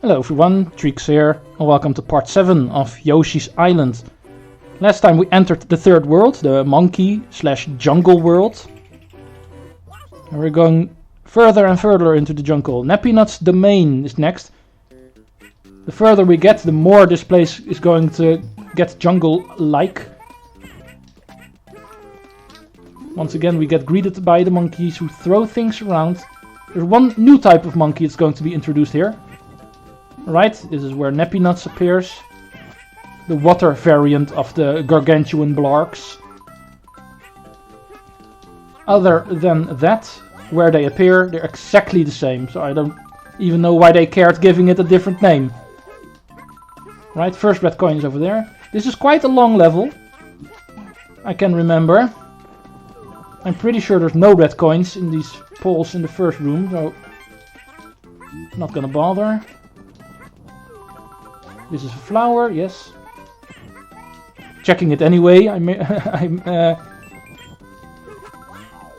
Hello everyone, Treecks here, and welcome to part 7 of Yoshi's Island. Last time we entered the third world, the monkey/jungle world. And we're going further and further into the jungle. Nappy Nut's domain is next. The further we get, the more this place is going to get jungle-like. Once again we get greeted by the monkeys who throw things around. There's one new type of monkey that's going to be introduced here. Right, this is where Nappy Nuts appears. The water variant of the gargantuan blarks. Other than that, where they appear, they're exactly the same. So I don't even know why they cared giving it a different name. Right, first red coin is over there. This is quite a long level. I can remember. I'm pretty sure there's no red coins in these poles in the first room, so not gonna bother. This is a flower, yes. Checking it anyway.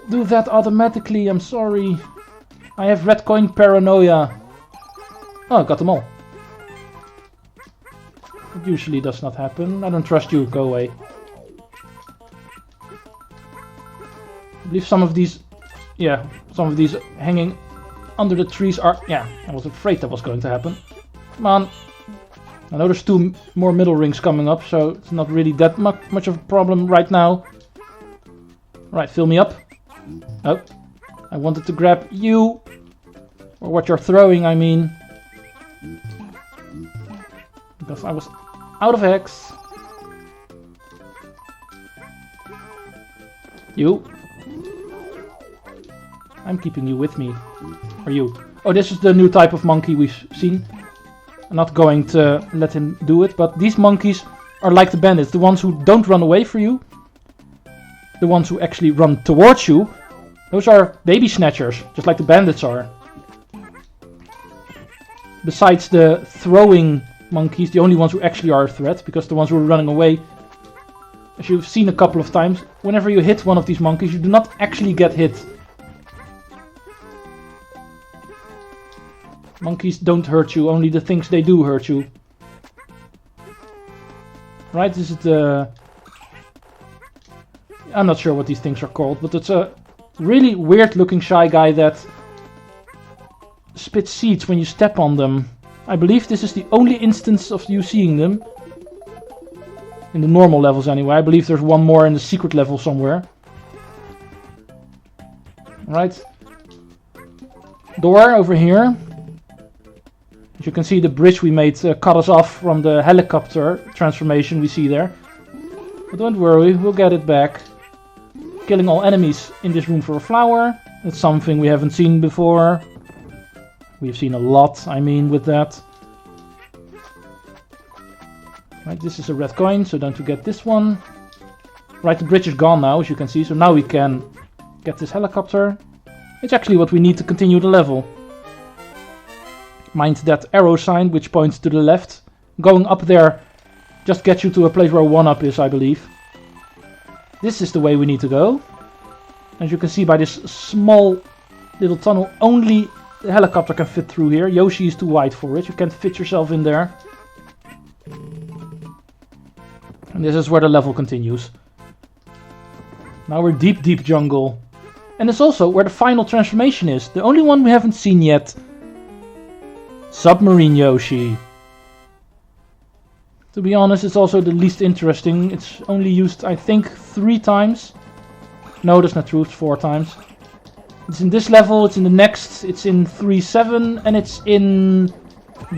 Do that automatically, I'm sorry. I have red coin Paranoia. Oh, I got them all. It usually does not happen. I don't trust you, go away. I believe some of these hanging under the trees are... Yeah, I was afraid that was going to happen. Come on. I know there's 2 more middle rings coming up, so it's not really that much of a problem right now. Right, fill me up. Oh, I wanted to grab you. Or what you're throwing, I mean. Because I was out of X. You. I'm keeping you with me. Or you. Oh, this is the new type of monkey we've seen. I'm not going to let him do it, but these monkeys are like the bandits. The ones who don't run away for you. The ones who actually run towards you. Those are baby snatchers, just like the bandits are. Besides the throwing monkeys, the only ones who actually are a threat, because the ones who are running away, as you've seen a couple of times, whenever you hit one of these monkeys, you do not actually get hit. Monkeys don't hurt you, only the things they do hurt you. Right, this is the... I'm not sure what these things are called, but it's a really weird looking shy guy that spits seeds when you step on them. I believe this is the only instance of you seeing them. In the normal levels anyway. I believe there's one more in the secret level somewhere. Right. Door over here. As you can see, the bridge we made cut us off from the helicopter transformation we see there. But don't worry, we'll get it back. Killing all enemies in this room for a flower. That's something we haven't seen before. We've seen a lot, I mean, with that. Right, this is a red coin, so don't forget this one. Right, the bridge is gone now, as you can see. So now we can get this helicopter. It's actually what we need to continue the level. Mind that arrow sign which points to the left. Going up there just gets you to a place where 1-up is, I believe. This is the way we need to go. As you can see by this small little tunnel, only the helicopter can fit through here. Yoshi is too wide for it, you can't fit yourself in there. And this is where the level continues. Now we're deep jungle. And it's also where the final transformation is. The only one we haven't seen yet. Submarine Yoshi. To be honest, it's also the least interesting. It's only used, I think, 3 times. No, that's not true, it's 4 times. It's in this level, it's in the next, it's in 3-7, and it's in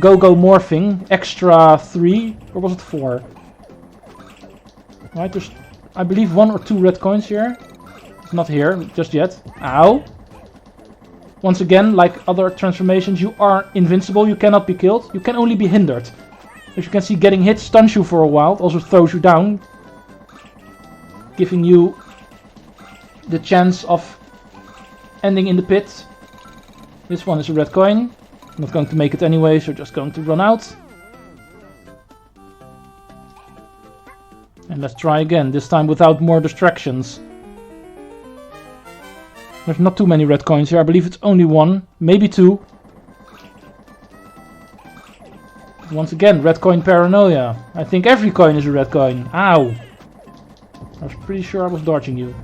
Go-Go Morphing, Extra 3, or was it 4? Right, there's, I believe, 1 or 2 red coins here. It's not here, just yet. Ow! Once again, like other transformations, you are invincible, you cannot be killed, you can only be hindered. As you can see, getting hit stuns you for a while, also throws you down. Giving you the chance of ending in the pit. This one is a red coin. I'm not going to make it anyway, so just going to run out. And let's try again, this time without more distractions. There's not too many red coins here. I believe it's only one, maybe two. Once again, red coin Paranoia. I think every coin is a red coin. Ow! I was pretty sure I was dodging you.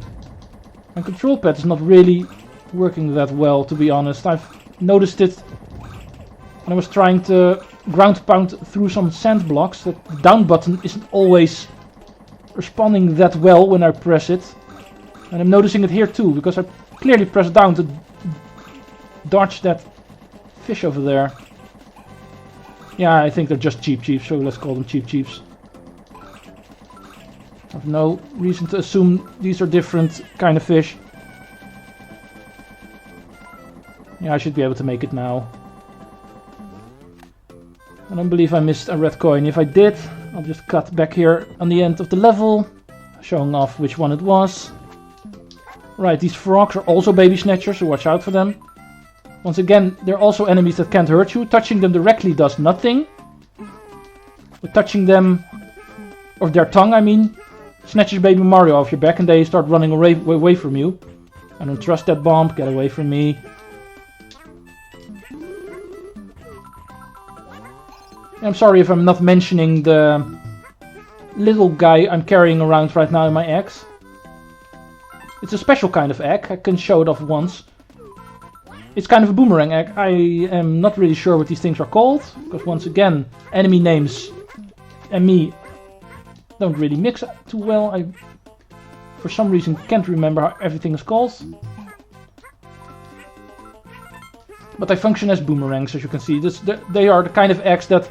My control pad is not really working that well, to be honest. I've noticed it when I was trying to ground pound through some sand blocks, that the down button isn't always responding that well when I press it. And I'm noticing it here too, because I clearly pressed down to dodge that fish over there. Yeah, I think they're just cheap cheeps, so let's call them cheap cheeps. I have no reason to assume these are different kind of fish. Yeah, I should be able to make it now. I don't believe I missed a red coin. If I did, I'll just cut back here on the end of the level, showing off which one it was. Right, these frogs are also baby snatchers, so watch out for them. Once again, they're also enemies that can't hurt you. Touching them directly does nothing. But touching them, or their tongue I mean, snatches baby Mario off your back and they start running away from you. I don't trust that bomb, get away from me. I'm sorry if I'm not mentioning the little guy I'm carrying around right now in my axe. It's a special kind of egg, I can show it off once. It's kind of a boomerang egg. I am not really sure what these things are called, because once again, enemy names and me don't really mix too well. I, for some reason, can't remember how everything is called. But they function as boomerangs, as you can see. They are the kind of eggs that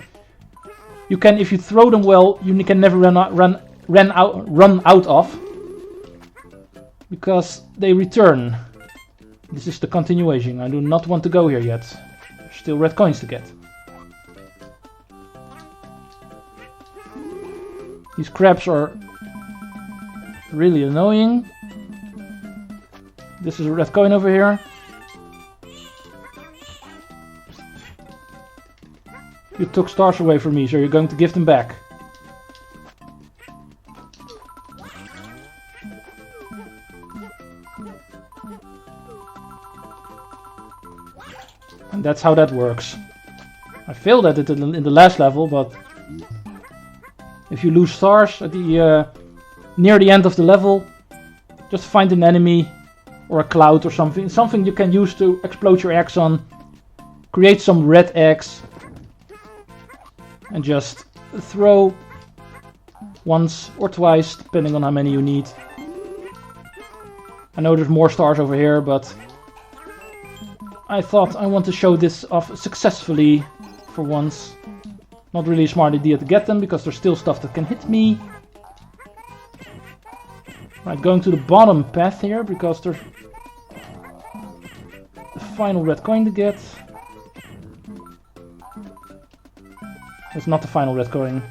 you can, if you throw them well, you can never run out of, because they return. This is the continuation. I do not want to go here yet. There's still red coins to get. These crabs are really annoying. This is a red coin over here. You took stars away from me, so you're going to give them back. And that's how that works. I failed at it in the last level, but if you lose stars at the near the end of the level, just find an enemy or a cloud or something you can use to explode your eggs on. Create some red eggs. And just throw once or twice, depending on how many you need. I know there's more stars over here, but I thought I want to show this off successfully for once. Not really a smart idea to get them, because there's still stuff that can hit me. Right, going to the bottom path here, because there's the final red coin to get. It's not the final red coin.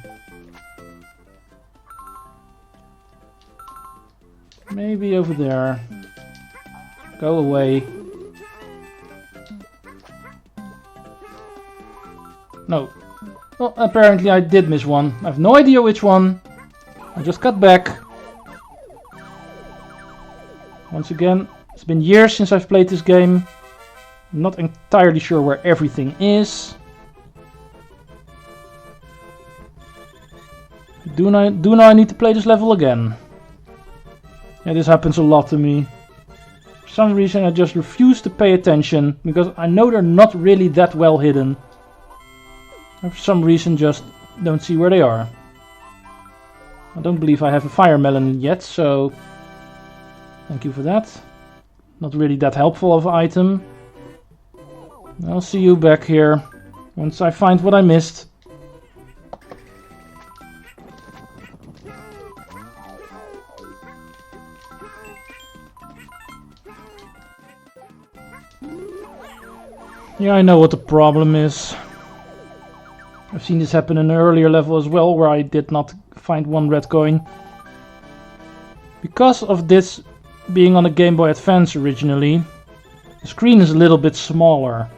Maybe over there. Go away. No. Well, apparently I did miss one. I have no idea which one. I just got back. Once again, it's been years since I've played this game. I'm not entirely sure where everything is. Do now I need to play this level again? Yeah, this happens a lot to me. For some reason I just refuse to pay attention, because I know they're not really that well hidden. I for some reason just don't see where they are. I don't believe I have a fire melon yet, so thank you for that. Not really that helpful of an item. I'll see you back here once I find what I missed. Yeah, I know what the problem is. I've seen this happen in an earlier level as well, where I did not find one red coin. Because of this being on a Game Boy Advance originally, the screen is a little bit smaller.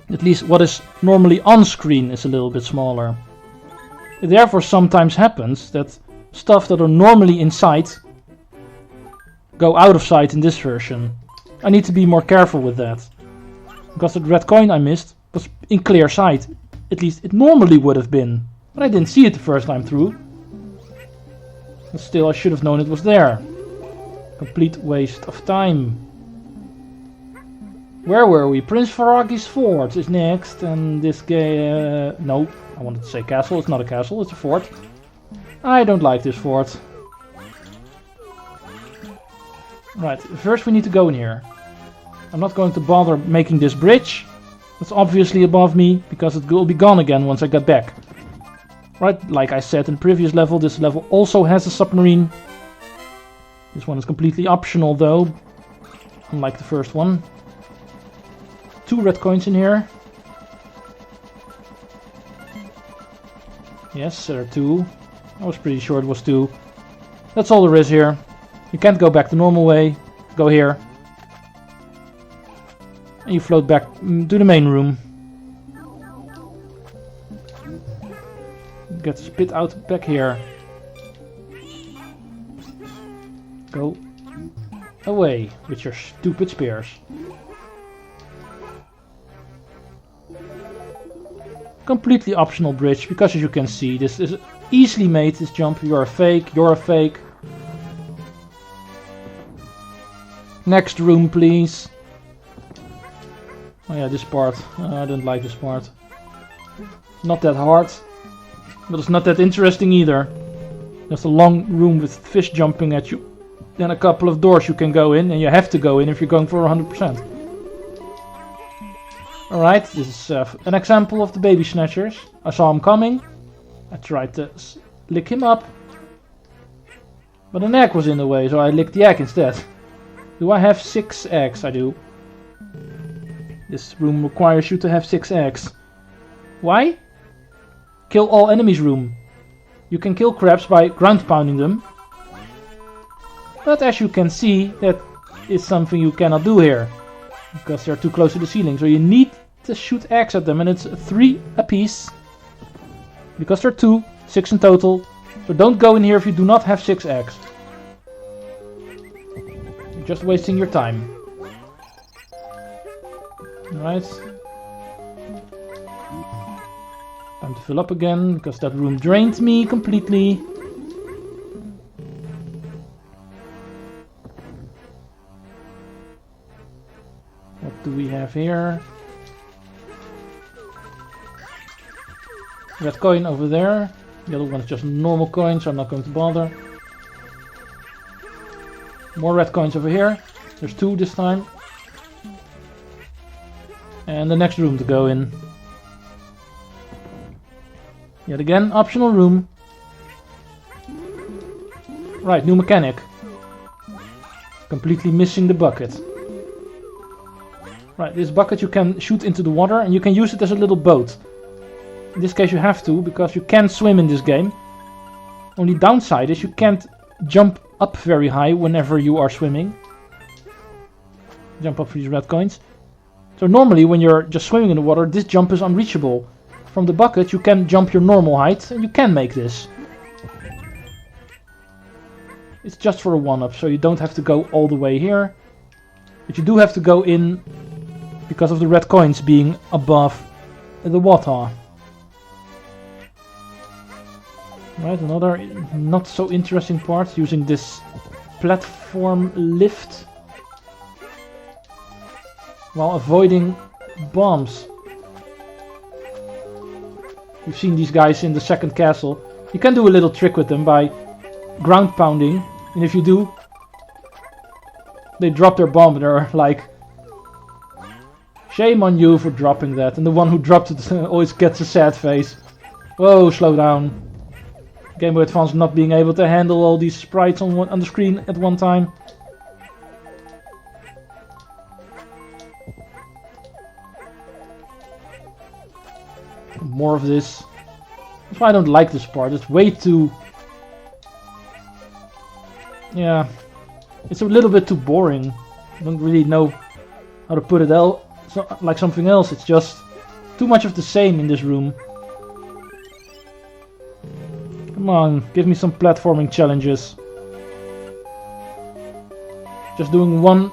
At least what is normally on screen is a little bit smaller. It therefore sometimes happens that stuff that are normally in sight go out of sight in this version. I need to be more careful with that. Because the red coin I missed was in clear sight. at least it normally would have been. But I didn't see it the first time through. But still, I should have known it was there. Complete waste of time. Where were we? Prince Faragi's fort is next, and this guy... no, I wanted to say castle. It's not a castle, it's a fort. I don't like this fort. Right, first we need to go in here. I'm not going to bother making this bridge. It's obviously above me, because it will be gone again once I get back. Right, like I said in the previous level, this level also has a submarine. This one is completely optional though, unlike the first one. 2 red coins in here. Yes, there are 2. I was pretty sure it was 2. That's all there is here. You can't go back the normal way. Go here. And you float back to the main room. Get spit out back here. Go away with your stupid spears. Completely optional bridge, because as you can see, this is easily made, this jump. You're a fake, you're a fake. Next room, please. Oh yeah, this part. I don't like this part. It's not that hard, but it's not that interesting either. There's a long room with fish jumping at you. Then a couple of doors you can go in, and you have to go in if you're going for 100%. Alright, this is an example of the baby snatchers. I saw him coming. I tried to lick him up. But an egg was in the way, so I licked the egg instead. Do I have 6 eggs? I do. This room requires you to have 6 eggs. Why? Kill all enemies room. You can kill crabs by ground pounding them. But as you can see, that is something you cannot do here. Because they're too close to the ceiling. So you need to shoot eggs at them, and it's 3 apiece. Because there are 2, 6 in total. So don't go in here if you do not have 6 eggs. You're just wasting your time. Alright. Time to fill up again, because that room drained me completely. What do we have here? Red coin over there. The other one is just normal coin, so I'm not going to bother. More red coins over here. There's 2 this time. And the next room to go in. Yet again, optional room. Right, new mechanic. Completely missing the bucket. Right, this bucket you can shoot into the water, and you can use it as a little boat. In this case you have to, because you can swim in this game. Only downside is you can't jump up very high whenever you are swimming. Jump up for these red coins. So normally when you're just swimming in the water, this jump is unreachable. From the bucket you can jump your normal height, and you can make this. It's just for a 1-up, so you don't have to go all the way here. But you do have to go in because of the red coins being above the water. Right, another not so interesting part, using this platform lift while avoiding bombs. You've seen these guys in the second castle. You can do a little trick with them by ground pounding, and if you do, they drop their bomb and they're like, shame on you for dropping that. And the one who dropped it always gets a sad face. Whoa, slow down. Game Boy Advance not being able to handle all these sprites on the screen at one time. More of this. That's why I don't like this part. It's way too... yeah. It's a little bit too boring. I don't really know how to put it out like something else. It's just too much of the same in this room. Come on, give me some platforming challenges. Just doing one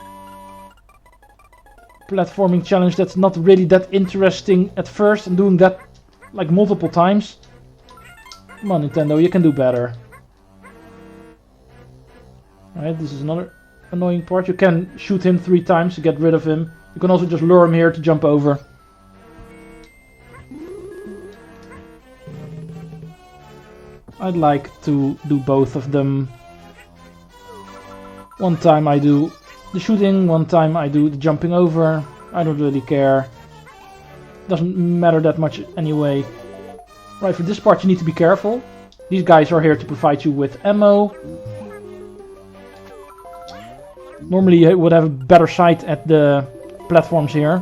platforming challenge that's not really that interesting at first, and doing that like multiple times. Come on, Nintendo, you can do better. Alright, this is another annoying part. You can shoot him 3 times to get rid of him. You can also just lure him here to jump over. I'd like to do both of them. One time I do the shooting, one time I do the jumping over. I don't really care. Doesn't matter that much anyway. Right, for this part you need to be careful. These guys are here to provide you with ammo. Normally you would have a better sight at the platforms here.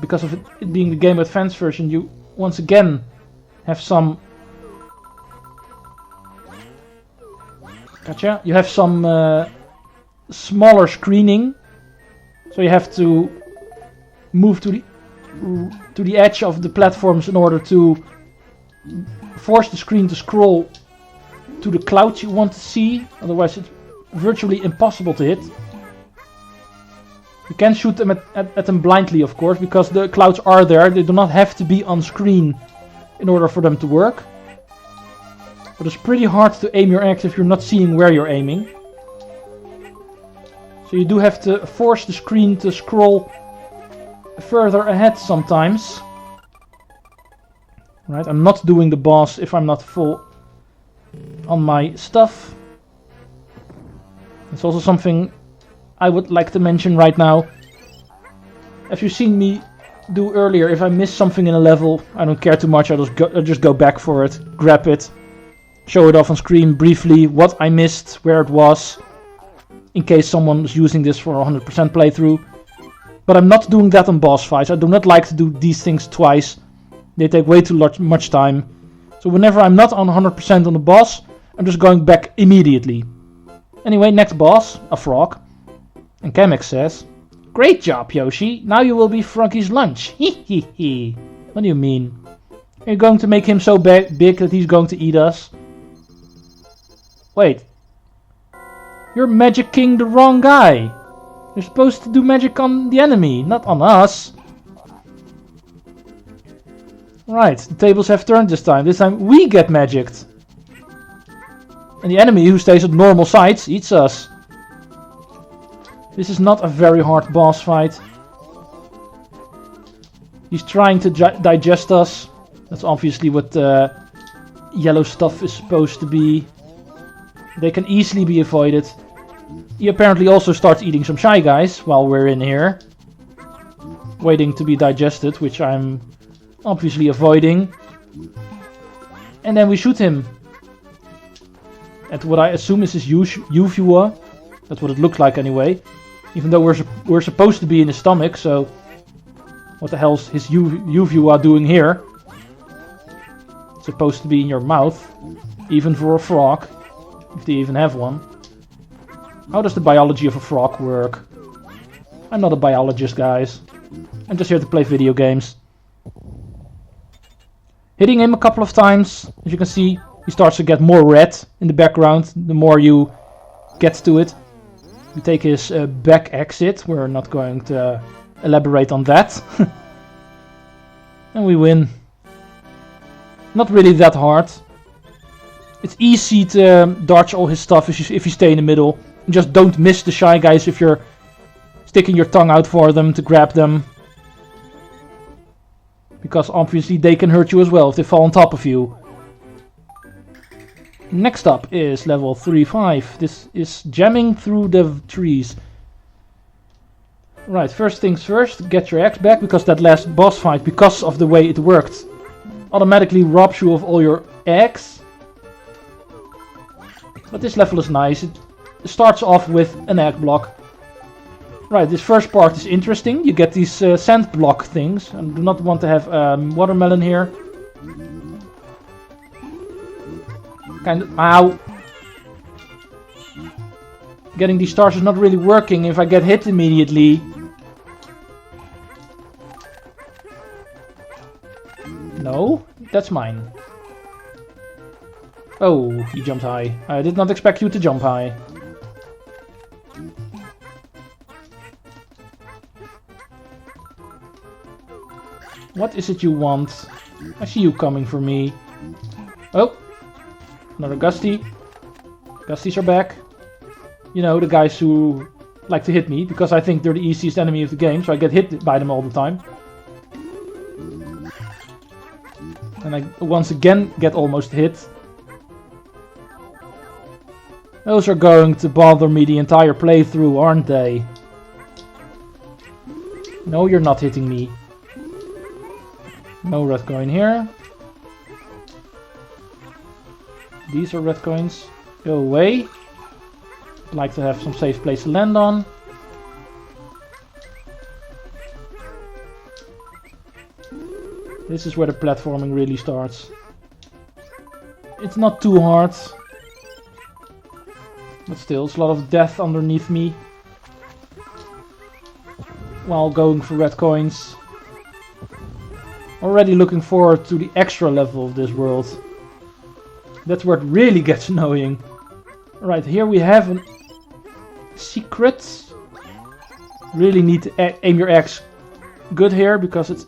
Because of it being the Game Boy Advance version, you once again have some... Gotcha. You have some smaller screening. So you have to move to the edge of the platforms in order to force the screen to scroll to the clouds you want to see. Otherwise it's virtually impossible to hit. You can shoot them at them blindly, of course, because the clouds are there. They do not have to be on screen in order for them to work. But it's pretty hard to aim your axe if you're not seeing where you're aiming. So you do have to force the screen to scroll further ahead sometimes. Right, I'm not doing the boss if I'm not full on my stuff. It's also something I would like to mention right now. As you've seen me do earlier, if I miss something in a level, I don't care too much, I'll just go back for it, grab it, show it off on screen briefly, what I missed, where it was, in case someone is using this for a 100% playthrough. But I'm not doing that on boss fights. I do not like to do these things twice. They take way too much time. So whenever I'm not on 100% on the boss, I'm just going back immediately. Anyway, next boss, a frog. And Kamek says, "Great job, Yoshi. Now you will be Froggy's lunch." Hee. What do you mean? Are you going to make him so big that he's going to eat us? Wait. You're Magic King the wrong guy. You're supposed to do magic on the enemy, not on us. Right, the tables have turned this time. This time we get magicked. And the enemy, who stays at normal size, eats us. This is not a very hard boss fight. He's trying to digest us. That's obviously what the yellow stuff is supposed to be. They can easily be avoided. He apparently also starts eating some Shy Guys while we're in here. Waiting to be digested, which I'm obviously avoiding. And then we shoot him. At what I assume is his uvula. That's what it looks like anyway. Even though we're supposed to be in his stomach, so... What the hell's his uvula doing here? It's supposed to be in your mouth. Even for a frog. If they even have one. How does the biology of a frog work? I'm not a biologist, guys. I'm just here to play video games. Hitting him a couple of times. As you can see, he starts to get more red in the background. The more you get to it. We take his back exit. We're not going to elaborate on that. And we win. Not really that hard. It's easy to dodge all his stuff if you stay in the middle. Just don't miss the Shy Guys if you're sticking your tongue out for them to grab them. Because obviously they can hurt you as well if they fall on top of you. Next up is level 3-5. This is jamming through the trees. Right, first things first, get your axe back, because that last boss fight, because of the way it worked, automatically robs you of all your eggs. But this level is nice. It starts off with an egg block. Right, this first part is interesting. You get these sand block things. I do not want to have watermelon here. Kind of... Ow! Getting these stars is not really working if I get hit immediately. No, that's mine. Oh, he jumped high. I did not expect you to jump high. What is it you want? I see you coming for me. Oh! Another Gusty. Gusties are back. You know, the guys who like to hit me, because I think they're the easiest enemy of the game, so I get hit by them all the time. And I once again get almost hit. Those are going to bother me the entire playthrough, aren't they? No, you're not hitting me. No red coin here. These are red coins. Go away. I'd like to have some safe place to land on. This is where the platforming really starts. It's not too hard. But still, it's a lot of death underneath me. While going for red coins. Already looking forward to the extra level of this world. That's where it really gets annoying. Right, here we have a secret. Really need to aim your axe good here, because it's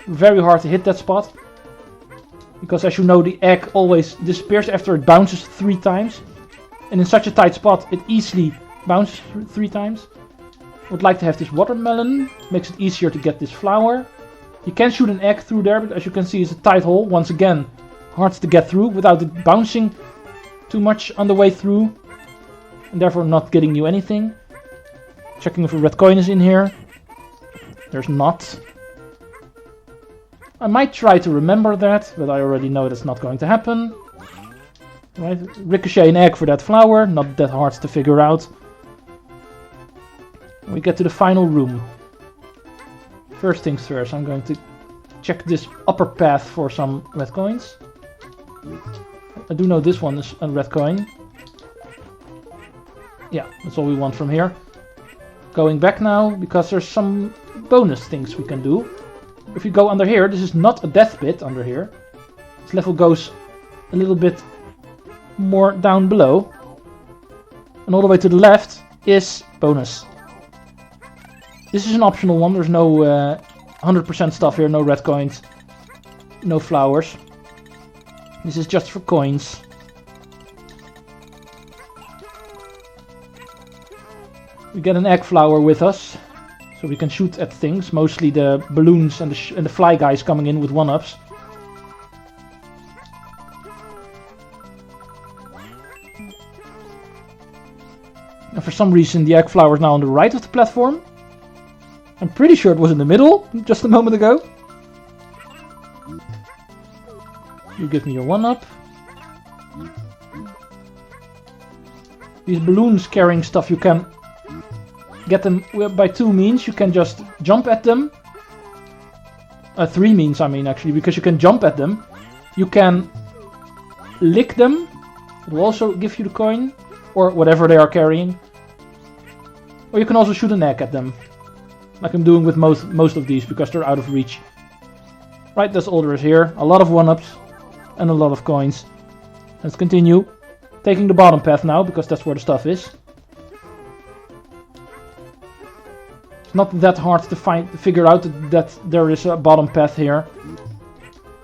very hard to hit that spot. Because as you know, the egg always disappears after it bounces 3 times. And in such a tight spot, it easily bounces 3 times. Would like to have this watermelon. Makes it easier to get this flower. You can shoot an egg through there, but as you can see, it's a tight hole. Once again, hard to get through without it bouncing too much on the way through. And therefore not getting you anything. Checking if a red coin is in here. There's not. I might try to remember that, but I already know that's not going to happen. Right, ricochet an egg for that flower, not that hard to figure out. We get to the final room. First things first, I'm going to check this upper path for some red coins. I do know this one is a red coin. Yeah, that's all we want from here. Going back now, because there's some bonus things we can do. If you go under here, this is not a death pit under here. This level goes a little bit more down below. And all the way to the left is bonus. This is an optional one, there's no 100% stuff here, no red coins, no flowers. This is just for coins. We get an egg flower with us, so we can shoot at things, mostly the balloons and the fly guys coming in with 1-ups. And for some reason the egg flower is now on the right of the platform. I'm pretty sure it was in the middle just a moment ago. You give me your 1-up. These balloons carrying stuff, you can get them by 2 means. You can just jump at them. 3 means, I mean, actually, because you can jump at them. You can lick them. It will also give you the coin, or whatever they are carrying. Or you can also shoot an egg at them. Like I'm doing with most of these, because they're out of reach. Right, that's all there is here. A lot of 1-ups and a lot of coins. Let's continue. Taking the bottom path now, because that's where the stuff is. It's not that hard to figure out that there is a bottom path here.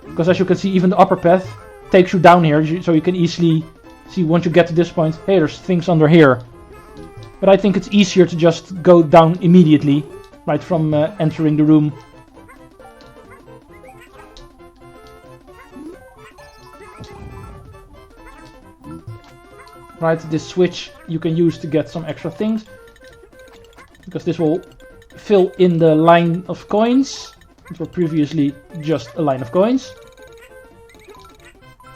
Because as you can see, even the upper path takes you down here, so you can easily see once you get to this point, hey, there's things under here. But I think it's easier to just go down immediately, right from entering the room. Right, this switch you can use to get some extra things. Because this will fill in the line of coins. It was previously just a line of coins.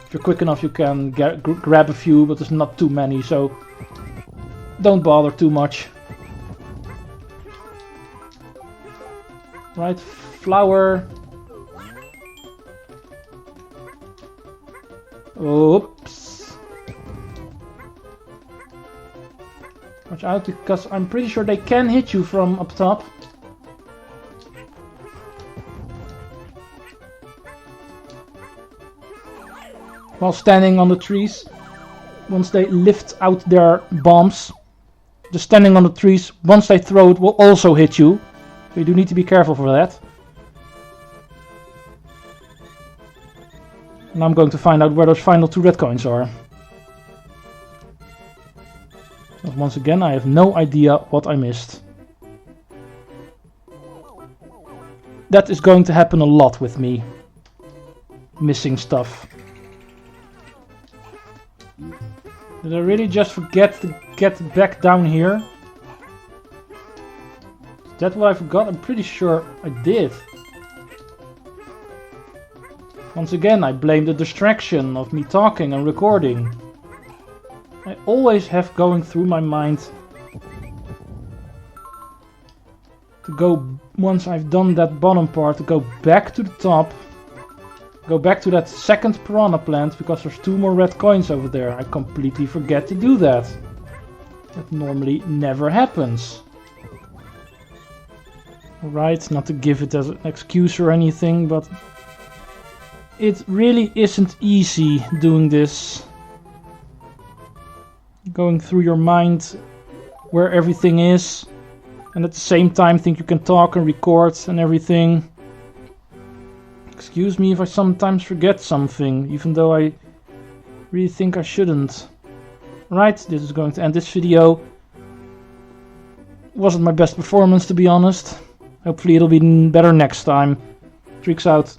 If you're quick enough you can grab a few, but there's not too many, so don't bother too much. Right, flower. Oops. Watch out, because I'm pretty sure they can hit you from up top. While standing on the trees, once they lift out their bombs, just standing on the trees, once they throw it will also hit you. So you do need to be careful for that. Now I'm going to find out where those final 2 red coins are. But once again, I have no idea what I missed. That is going to happen a lot with me. Missing stuff. Did I really just forget to get back down here? Is that what I forgot? I'm pretty sure I did. Once again, I blame the distraction of me talking and recording. I always have going through my mind to go, once I've done that bottom part, to go back to the top. Go back to that second piranha plant because there's 2 more red coins over there. I completely forget to do that. That normally never happens. Alright, not to give it as an excuse or anything, but it really isn't easy doing this. Going through your mind where everything is, and at the same time think you can talk and record and everything. Excuse me if I sometimes forget something, even though I really think I shouldn't. Right, this is going to end this video. Wasn't my best performance, to be honest. Hopefully it'll be better next time. Treecks out.